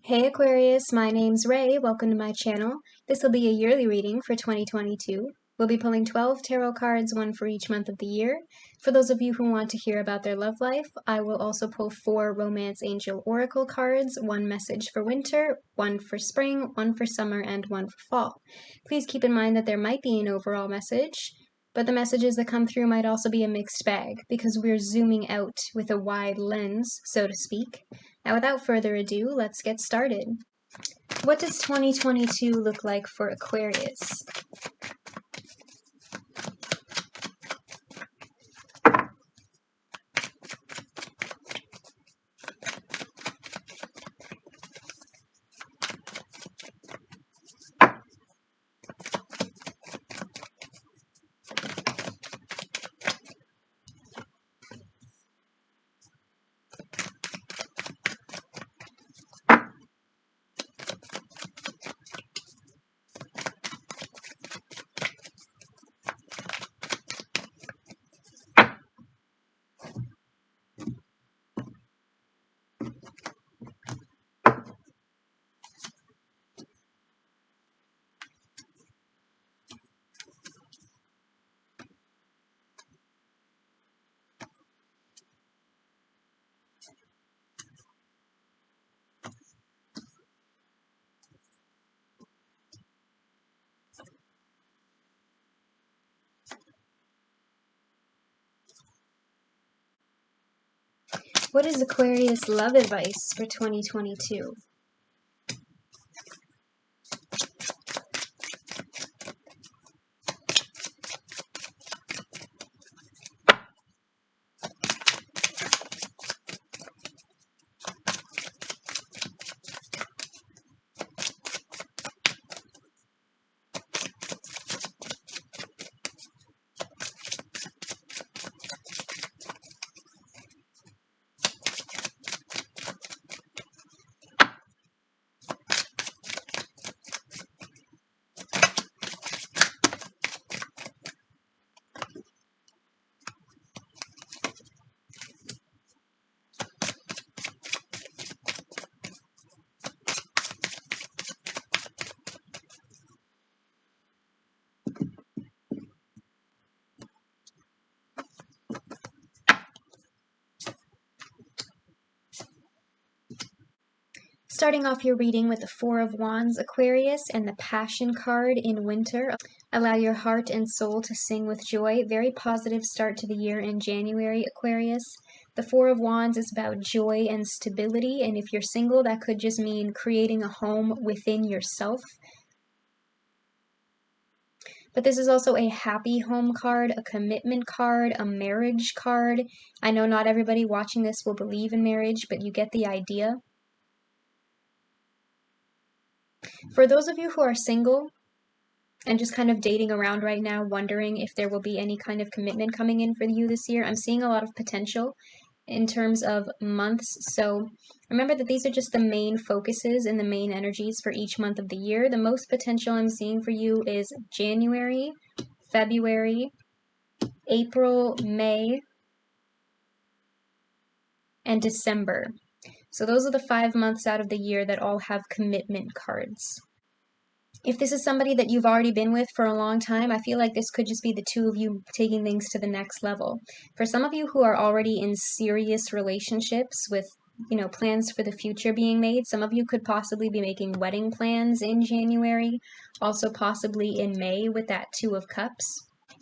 Hey Aquarius, my name's Ray. Welcome to my channel. This will be a yearly reading for 2022. We'll be pulling 12 tarot cards, one for each month of the year. For those of you who want to hear about their love life, I will also pull 4 Romance Angel Oracle cards, one message for winter, one for spring, one for summer, and one for fall. Please keep in mind that there might be an overall message, but the messages that come through might also be a mixed bag because we're zooming out with a wide lens, so to speak. Now, without further ado, let's get started. What does 2022 look like for Aquarius? What is Aquarius love advice for 2022? Starting off your reading with the Four of Wands, Aquarius, and the Passion card in winter. Allow your heart and soul to sing with joy. Very positive start to the year in January, Aquarius. The Four of Wands is about joy and stability, and if you're single, that could just mean creating a home within yourself. But this is also a happy home card, a commitment card, a marriage card. I know not everybody watching this will believe in marriage, but you get the idea. For those of you who are single and just kind of dating around right now, wondering if there will be any kind of commitment coming in for you this year, I'm seeing a lot of potential in terms of months. So remember that these are just the main focuses and the main energies for each month of the year. The most potential I'm seeing for you is January, February, April, May, and December. So those are the 5 months out of the year that all have commitment cards. If this is somebody that you've already been with for a long time, I feel like this could just be the two of you taking things to the next level. For some of you who are already in serious relationships with, plans for the future being made, some of you could possibly be making wedding plans in January, also possibly in May with that Two of Cups.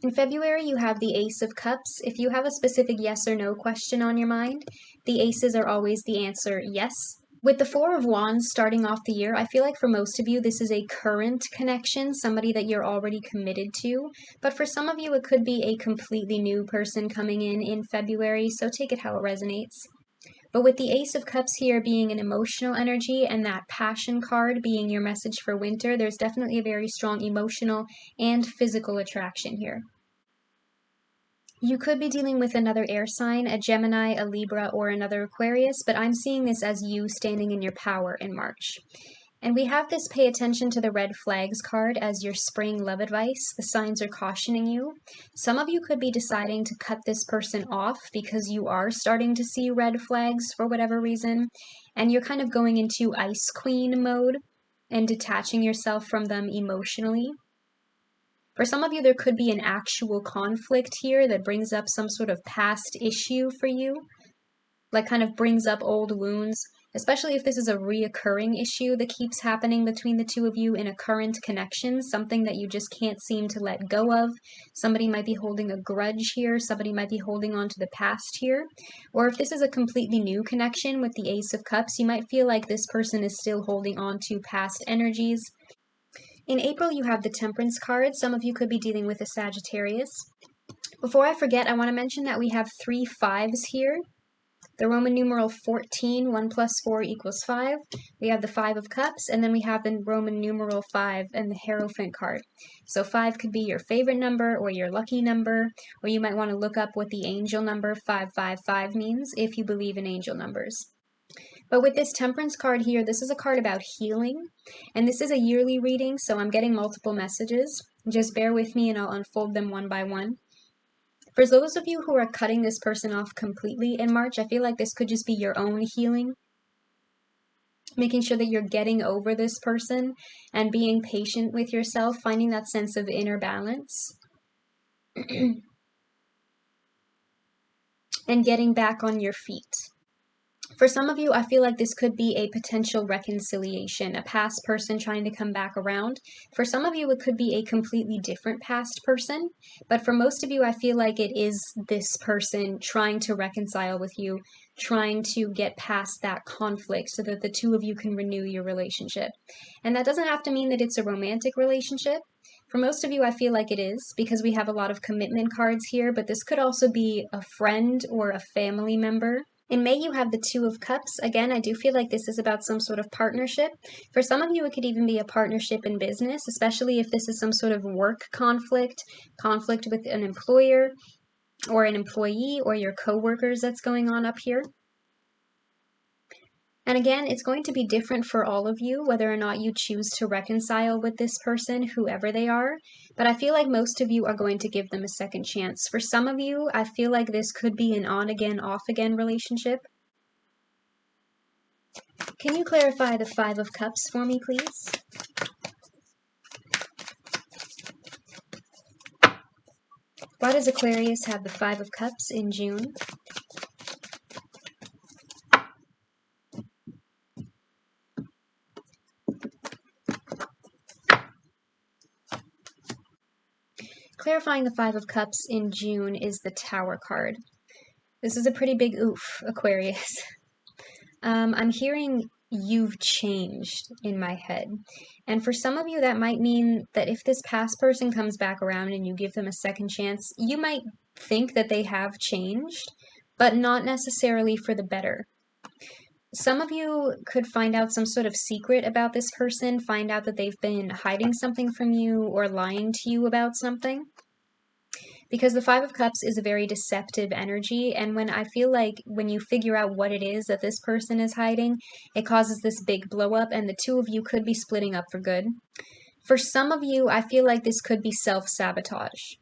In February, you have the Ace of Cups. If you have a specific yes or no question on your mind, the aces are always the answer yes. With the Four of Wands starting off the year, I feel like for most of you, this is a current connection, somebody that you're already committed to. But for some of you, it could be a completely new person coming in February, so take it how it resonates. But with the Ace of Cups here being an emotional energy and that Passion card being your message for winter, there's definitely a very strong emotional and physical attraction here. You could be dealing with another air sign, a Gemini, a Libra, or another Aquarius, but I'm seeing this as you standing in your power in March. And we have this pay attention to the red flags card as your spring love advice. The signs are cautioning you. Some of you could be deciding to cut this person off because you are starting to see red flags for whatever reason. And you're kind of going into Ice Queen mode and detaching yourself from them emotionally. For some of you, there could be an actual conflict here that brings up some sort of past issue for you, like kind of brings up old wounds, especially if this is a reoccurring issue that keeps happening between the two of you in a current connection, something that you just can't seem to let go of. Somebody might be holding a grudge here, somebody might be holding on to the past here. Or if this is a completely new connection with the Ace of Cups, you might feel like this person is still holding on to past energies. In April, you have the Temperance card. Some of you could be dealing with a Sagittarius. Before I forget, I want to mention that we have 3 5s here. The Roman numeral 14, 1 plus 4 equals 5. We have the 5 of Cups, and then we have the Roman numeral 5 and the Hierophant card. So 5 could be your favorite number or your lucky number, or you might want to look up what the angel number 555 means if you believe in angel numbers. But with this Temperance card here, this is a card about healing, and this is a yearly reading, so I'm getting multiple messages. Just bear with me and I'll unfold them one by one. For those of you who are cutting this person off completely in March, I feel like this could just be your own healing. Making sure that you're getting over this person and being patient with yourself, finding that sense of inner balance. And getting back on your feet. For some of you, I feel like this could be a potential reconciliation, a past person trying to come back around. For some of you, it could be a completely different past person, but for most of you, I feel like it is this person trying to reconcile with you, trying to get past that conflict so that the two of you can renew your relationship. And that doesn't have to mean that it's a romantic relationship. For most of you, I feel like it is, because we have a lot of commitment cards here, but this could also be a friend or a family member. In May, you have the 2 of Cups. Again, I do feel like this is about some sort of partnership. For some of you, it could even be a partnership in business, especially if this is some sort of work conflict with an employer or an employee or your co-workers that's going on up here. And again, it's going to be different for all of you, whether or not you choose to reconcile with this person, whoever they are. But I feel like most of you are going to give them a second chance. For some of you, I feel like this could be an on-again, off-again relationship. Can you clarify the 5 of Cups for me, please? Why does Aquarius have the 5 of Cups in June? Clarifying the 5 of Cups in June is the Tower card. This is a pretty big oof, Aquarius. I'm hearing you've changed in my head. And for some of you, that might mean that if this past person comes back around and you give them a second chance, you might think that they have changed, but not necessarily for the better. Some of you could find out some sort of secret about this person, find out that they've been hiding something from you or lying to you about something. Because the 5 of Cups is a very deceptive energy, and when you figure out what it is that this person is hiding, it causes this big blow up, and the two of you could be splitting up for good. For some of you, I feel like this could be self-sabotage.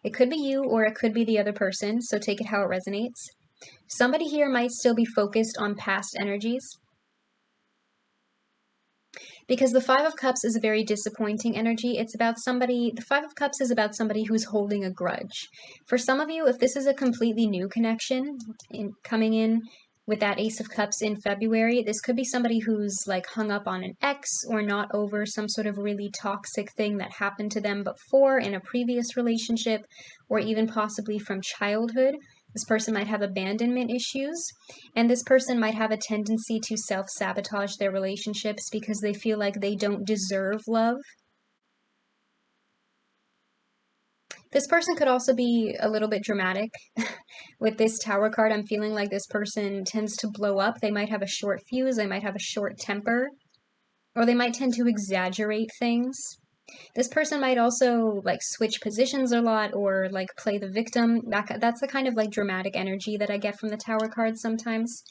It could be you, or it could be the other person, so take it how it resonates. Somebody here might still be focused on past energies. Because the 5 of Cups is a very disappointing energy. The 5 of Cups is about somebody who's holding a grudge. For some of you, if this is a completely new connection coming in with that Ace of Cups in February, this could be somebody who's like hung up on an ex or not over some sort of really toxic thing that happened to them before in a previous relationship, or even possibly from childhood. This person might have abandonment issues, and this person might have a tendency to self-sabotage their relationships because they feel like they don't deserve love. This person could also be a little bit dramatic. With this Tower card, I'm feeling like this person tends to blow up. They might have a short fuse, they might have a short temper, or they might tend to exaggerate things. This person might also like switch positions a lot or like play the victim. That's the kind of like dramatic energy that I get from the Tower card sometimes.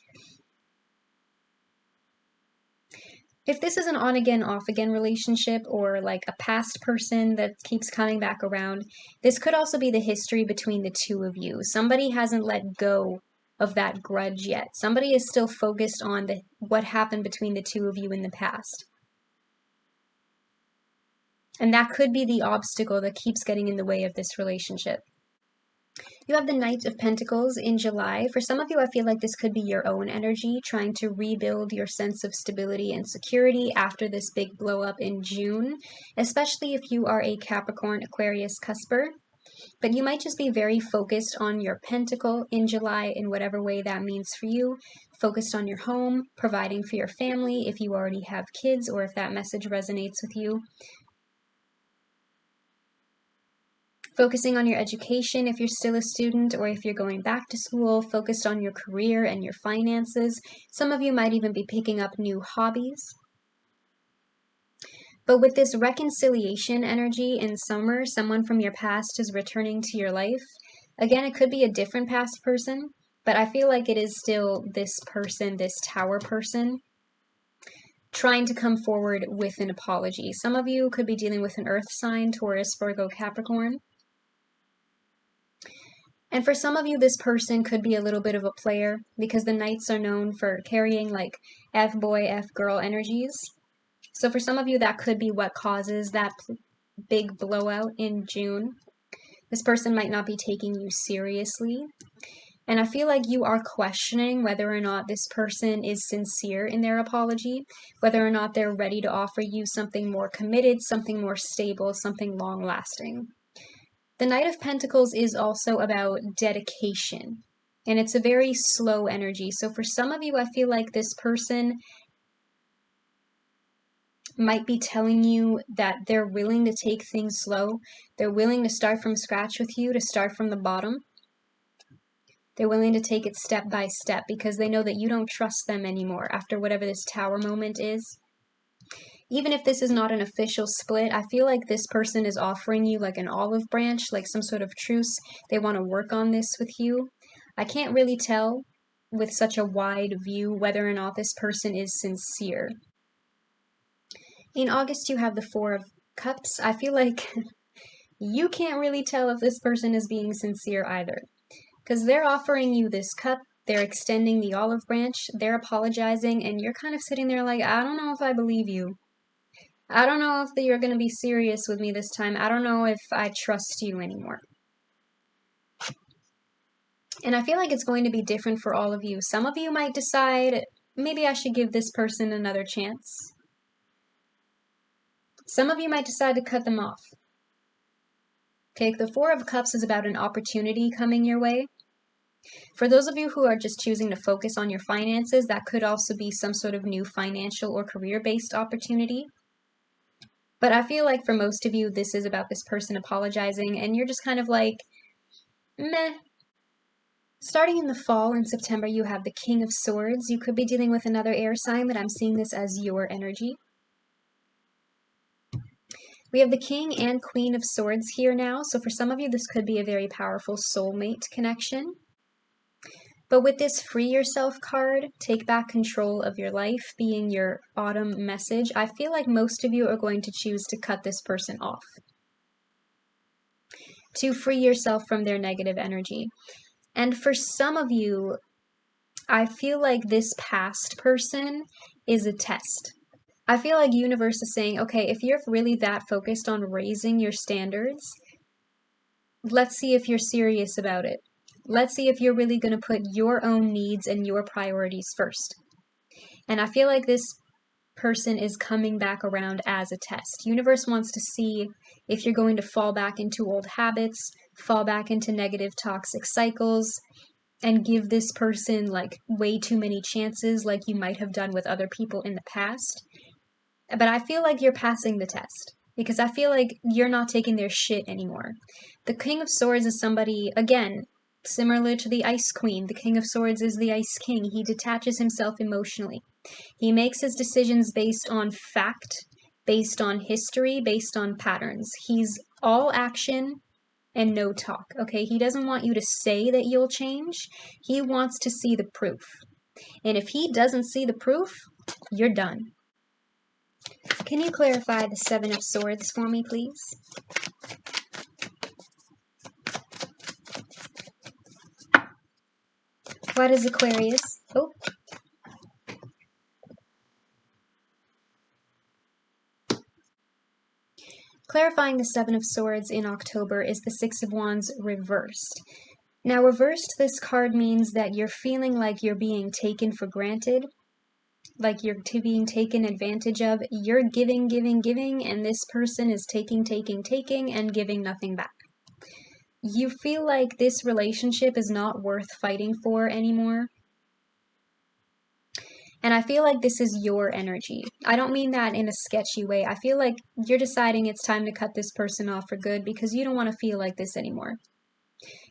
If this is an on again, off again relationship, or like a past person that keeps coming back around, this could also be the history between the two of you. Somebody hasn't let go of that grudge yet. Somebody is still focused on what happened between the two of you in the past. And that could be the obstacle that keeps getting in the way of this relationship. You have the Knight of Pentacles in July. For some of you, I feel like this could be your own energy, trying to rebuild your sense of stability and security after this big blow up in June, especially if you are a Capricorn, Aquarius cusper. But you might just be very focused on your pentacle in July in whatever way that means for you, focused on your home, providing for your family if you already have kids or if that message resonates with you. Focusing on your education if you're still a student or if you're going back to school, focused on your career and your finances. Some of you might even be picking up new hobbies. But with this reconciliation energy in summer, someone from your past is returning to your life. Again, it could be a different past person, but I feel like it is still this person, this Tower person, trying to come forward with an apology. Some of you could be dealing with an earth sign, Taurus, Virgo, Capricorn. And for some of you, this person could be a little bit of a player because the Knights are known for carrying like F-boy, F-girl energies. So for some of you, that could be what causes that big blowout in June. This person might not be taking you seriously. And I feel like you are questioning whether or not this person is sincere in their apology, whether or not they're ready to offer you something more committed, something more stable, something long-lasting. The Knight of Pentacles is also about dedication, and it's a very slow energy. So for some of you, I feel like this person might be telling you that they're willing to take things slow. They're willing to start from scratch with you, to start from the bottom. They're willing to take it step by step because they know that you don't trust them anymore after whatever this Tower moment is. Even if this is not an official split, I feel like this person is offering you like an olive branch, like some sort of truce. They want to work on this with you. I can't really tell with such a wide view whether or not this person is sincere. In August, you have the Four of Cups. I feel like you can't really tell if this person is being sincere either, because they're offering you this cup, they're extending the olive branch, they're apologizing, and you're kind of sitting there like, I don't know if I believe you. I don't know if you're going to be serious with me this time. I don't know if I trust you anymore. And I feel like it's going to be different for all of you. Some of you might decide, maybe I should give this person another chance. Some of you might decide to cut them off. Okay, the Four of Cups is about an opportunity coming your way. For those of you who are just choosing to focus on your finances, that could also be some sort of new financial or career-based opportunity. But I feel like for most of you, this is about this person apologizing, and you're just kind of like, meh. Starting in the fall, in September, you have the King of Swords. You could be dealing with another air sign, but I'm seeing this as your energy. We have the King and Queen of Swords here now, so for some of you, this could be a very powerful soulmate connection. But with this Free Yourself card, take back control of your life being your autumn message, I feel like most of you are going to choose to cut this person off, to free yourself from their negative energy. And for some of you, I feel like this past person is a test. I feel like universe is saying, okay, if you're really that focused on raising your standards, let's see if you're serious about it. Let's see if you're really going to put your own needs and your priorities first. And I feel like this person is coming back around as a test. Universe wants to see if you're going to fall back into old habits, fall back into negative toxic cycles, and give this person like way too many chances like you might have done with other people in the past. But I feel like you're passing the test, because I feel like you're not taking their shit anymore. The King of Swords is somebody, again, similar to the Ice Queen. The King of Swords is the Ice King. He detaches himself emotionally. He makes his decisions based on fact, based on history, based on patterns. He's all action and no talk, okay? He doesn't want you to say that you'll change. He wants to see the proof. And if he doesn't see the proof, you're done. Can you clarify the Seven of Swords for me, please? What is Aquarius? Oh. Clarifying the Seven of Swords in October is the Six of Wands reversed. Now, reversed, this card means that you're feeling like you're being taken for granted, like you're being taken advantage of. You're giving, giving, giving, and this person is taking, taking, taking, and giving nothing back. You feel like this relationship is not worth fighting for anymore. And I feel like this is your energy. I don't mean that in a sketchy way. I feel like you're deciding it's time to cut this person off for good because you don't want to feel like this anymore.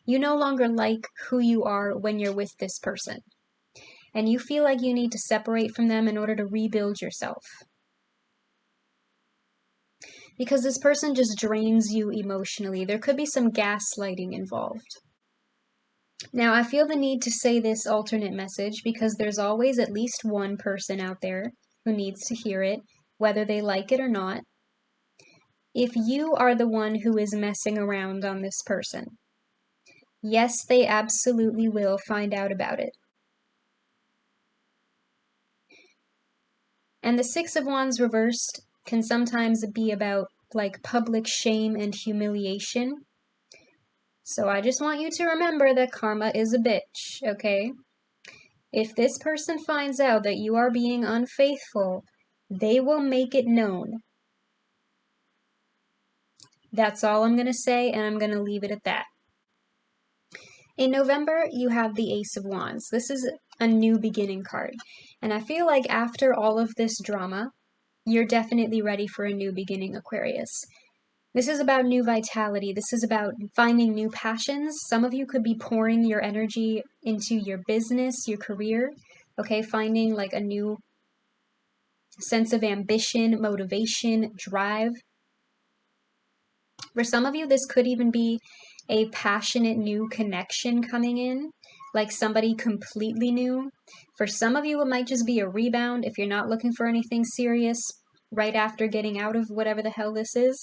You no longer like who you are when you're with this person. And you feel like you need to separate from them in order to rebuild yourself. Because this person just drains you emotionally. There could be some gaslighting involved. Now, I feel the need to say this alternate message because there's always at least one person out there who needs to hear it, whether they like it or not. If you are the one who is messing around on this person, yes, they absolutely will find out about it. And the Six of Wands reversed can sometimes be about like public shame and humiliation. So I just want you to remember that karma is a bitch, okay? If this person finds out that you are being unfaithful, they will make it known. That's all I'm going to say, and I'm going to leave it at that. In November, you have the Ace of Wands. This is a new beginning card. And I feel like after all of this drama, you're definitely ready for a new beginning, Aquarius. This is about new vitality. This is about finding new passions. Some of you could be pouring your energy into your business, your career, okay? Finding like a new sense of ambition, motivation, drive. For some of you, this could even be a passionate new connection coming in, like somebody completely new. For some of you, it might just be a rebound if you're not looking for anything serious right after getting out of whatever the hell this is.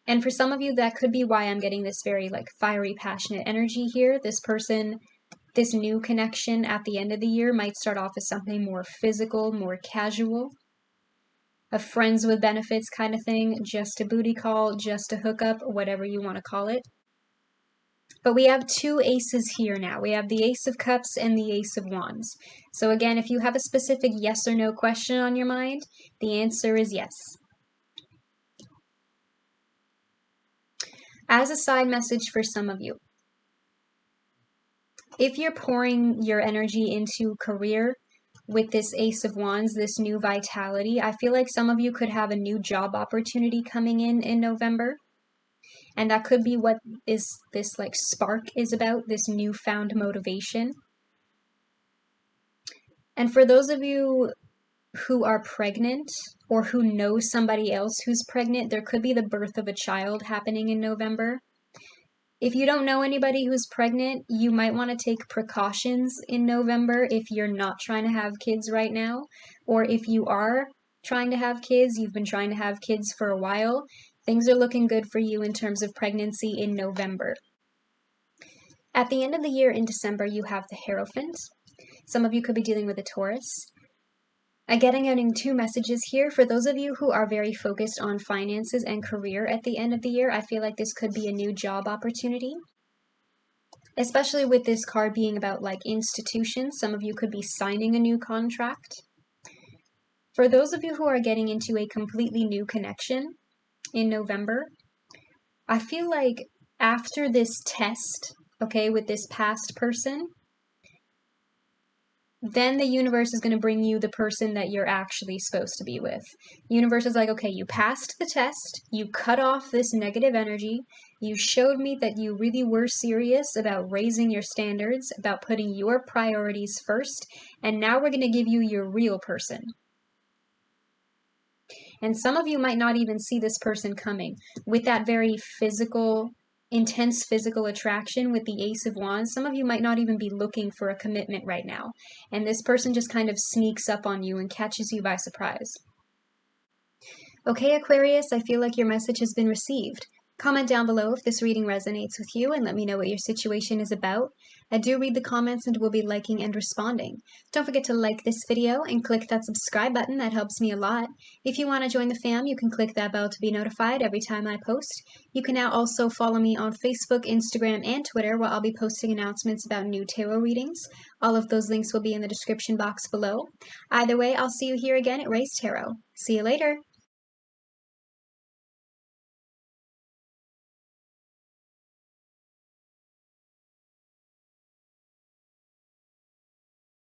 And for some of you, that could be why I'm getting this very like fiery, passionate energy here. This person, this new connection at the end of the year might start off as something more physical, more casual, a friends with benefits kind of thing, just a booty call, just a hookup, whatever you want to call it. But we have two aces here now. We have the Ace of Cups and the Ace of Wands. So again, if you have a specific yes or no question on your mind, the answer is yes. As a side message for some of you, if you're pouring your energy into career with this Ace of Wands, this new vitality, I feel like some of you could have a new job opportunity coming in November. And that could be what is this like spark is about, this newfound motivation. And for those of you who are pregnant or who know somebody else who's pregnant, there could be the birth of a child happening in November. If you don't know anybody who's pregnant, you might want to take precautions in November if you're not trying to have kids right now, or if you are trying to have kids, you've been trying to have kids for a while, things are looking good for you in terms of pregnancy in November. At the end of the year in December, you have the Hierophant. Some of you could be dealing with a Taurus. Again, getting two messages here. For those of you who are very focused on finances and career at the end of the year, I feel like this could be a new job opportunity. Especially with this card being about like institutions, some of you could be signing a new contract. For those of you who are getting into a completely new connection in November, I feel like after this test, okay, with this past person, then the universe is going to bring you the person that you're actually supposed to be with. The universe is like, okay, you passed the test, you cut off this negative energy, you showed me that you really were serious about raising your standards, about putting your priorities first, and now we're going to give you your real person. And some of you might not even see this person coming. With that very intense physical attraction with the Ace of Wands, some of you might not even be looking for a commitment right now. And this person just kind of sneaks up on you and catches you by surprise. Okay, Aquarius, I feel like your message has been received. Comment down below if this reading resonates with you and let me know what your situation is about. I do read the comments and will be liking and responding. Don't forget to like this video and click that subscribe button, that helps me a lot. If you want to join the fam, you can click that bell to be notified every time I post. You can now also follow me on Facebook, Instagram, and Twitter, where I'll be posting announcements about new tarot readings. All of those links will be in the description box below. Either way, I'll see you here again at Raise Tarot. See you later!